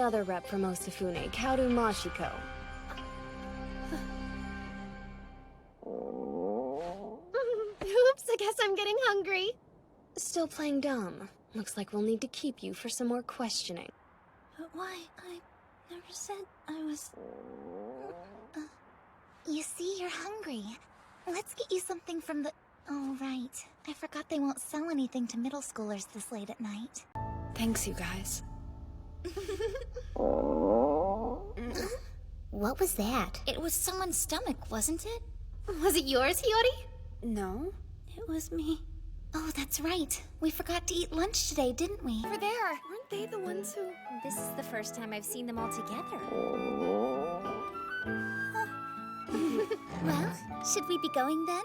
other rep from Osafune, Kaoru Mashiko. Oops, I guess I'm getting hungry. Still playing dumb. Looks like we'll need to keep you for some more questioning. Why? I never said I was... You see, you're hungry. Let's get you something from the... Oh, right. I forgot they won't sell anything to middle schoolers this late at night. Thanks, you guys. What was that? It was someone's stomach, wasn't it? Was it yours, Hiyori? No? It was me. Oh, that's right. We forgot to eat lunch today, didn't we? Over there! Weren't they the ones who... This is the first time I've seen them all together. Well, should we be going then?